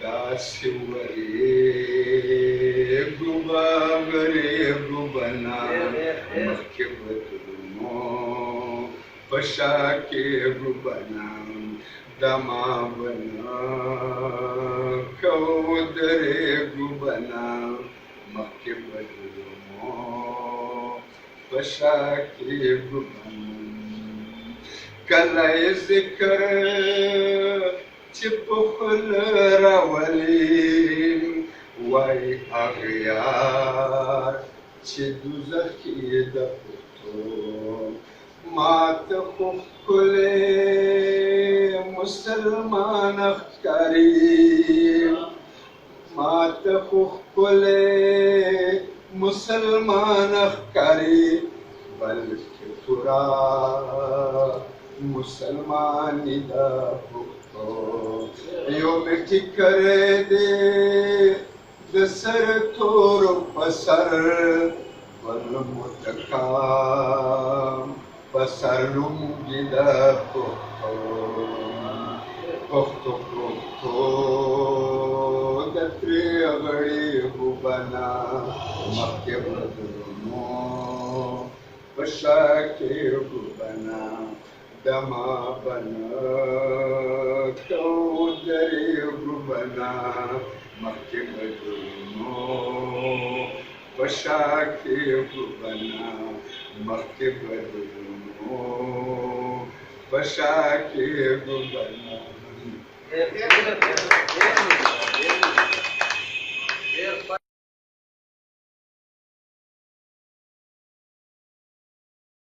داسې ورېږو بنا مخکې به درنو په شا کېږو بنا دما بنا کو درېږو بنا مخکې به درنو په شا کېږو بنا کله یې ذکر چې په خوله راولي وایي هغه یار چې دوزخي د پښتو ماته خو ښکلی مسلمان ښکاري ماته خو ښکلی مسلمان ښکاري بلکې پورا مسلمانی دا پښتو یو مې ټیکری دی د سر تورو په سر بل متکام په سر لونګي د پښتو د ترې غړېږو بنا مخکې به درنو په شا کېږو بنا دما بنا کو درېږو بنا مخکې به درنو په شا کېږو بنا مخکې به درنو په شا کېږو بنا